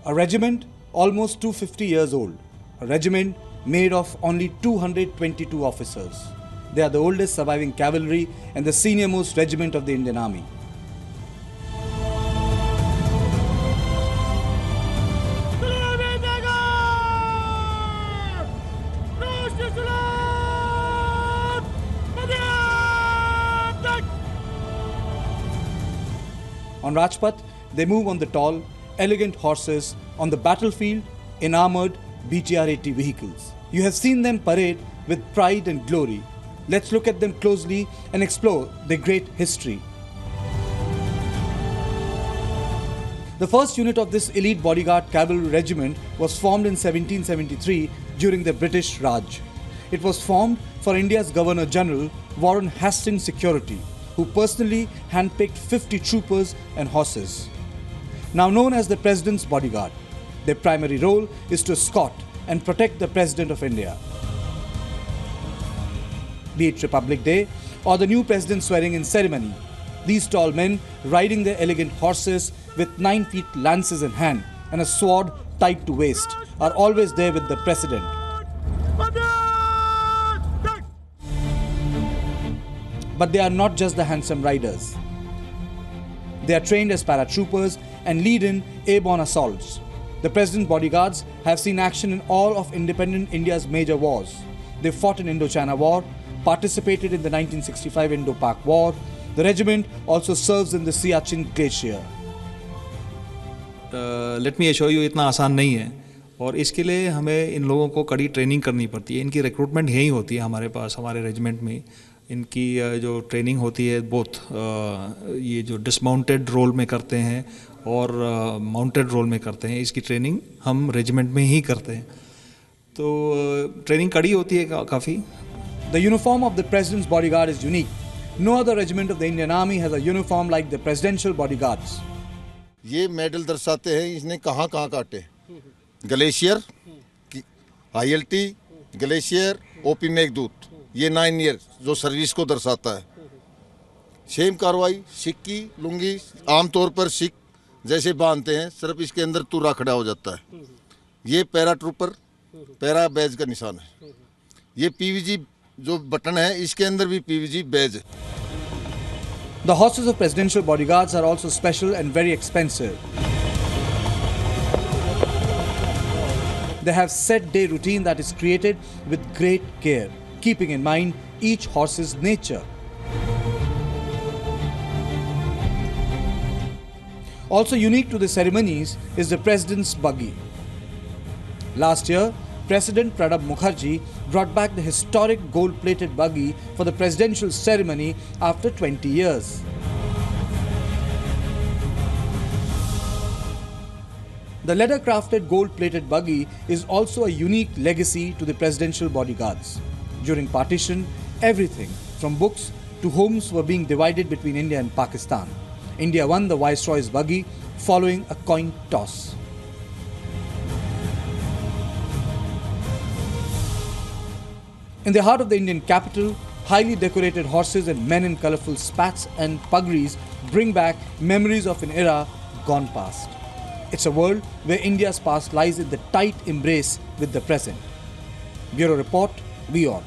A regiment almost 250 years old. A regiment made of only 222 officers. They are the oldest surviving cavalry and the senior-most regiment of the Indian Army. On Rajpath, they move on the tall, elegant horses on the battlefield in armoured BTR-80 vehicles. You have seen them parade with pride and glory. Let's look at them closely and explore their great history. The first unit of this elite bodyguard cavalry regiment was formed in 1773 during the British Raj. It was formed for India's Governor-General Warren Hastings' security, who personally handpicked 50 troopers and horses. Now known as the President's Bodyguard, their primary role is to escort and protect the President of India. Be it Republic Day or the new President swearing-in ceremony, these tall men riding their elegant horses with 9 feet lances in hand and a sword tied to waist are always there with the President. But they are not just the handsome riders. They are trained as paratroopers and lead in airborne assaults. The President's bodyguards have seen action in all of independent India's major wars. They fought in Indochina War, participated in the 1965 Indo-Pak War. The regiment also serves in the Siachen Glacier. Let me assure you, इतना आसान नहीं है और इसके लिए हमें इन लोगों को कड़ी ट्रेनिंग करनी पड़ती है. इनकी रिक्रूटमेंट यहीं होती है हमारे पास, हमारे रेजिमेंट में. इनकी जो ट्रेनिंग होती है बोथ ये जो डिसमाउंटेड रोल में करते हैं और माउंटेड रोल में करते हैं, इसकी ट्रेनिंग हम रेजिमेंट में ही करते हैं. तो ट्रेनिंग कड़ी होती है काफ़ी. The uniform of the President's bodyguard is unique. No other regiment of the Indian Army has a uniform like the presidential bodyguards. ये मेडल दर्शाते हैं इसने कहाँ कहाँ काटे. Glacier, ILT, glacier, OP Meghdoot. ये 9 ईयर जो सर्विस को दर्शाता है. शेम कार्रवाई, सिक्की, लुंगी आमतौर पर सिख जैसे बांधते हैं, सिर्फ इसके अंदर तुरा खड़ा हो जाता है. ये पैरा ट्रूपर, पैरा बैज का निशान है. ये PVG जो बटन है इसके अंदर भी PVG बैज है. The horses of presidential bodyguards are also special and very expensive. They have set day routine that is created with great care, keeping in mind each horse's nature. Also unique to the ceremonies is the President's buggy. Last year, President Pranab Mukherjee brought back the historic gold-plated buggy for the presidential ceremony after 20 years. The leather-crafted gold-plated buggy is also a unique legacy to the presidential bodyguards. During partition, everything from books to homes were being divided between India and Pakistan. India won the Viceroy's buggy following a coin toss. In the heart of the Indian capital, highly decorated horses and men in colourful spats and puggarees bring back memories of an era gone past. It's a world where India's past lies in the tight embrace with the present. Bureau Report, WION.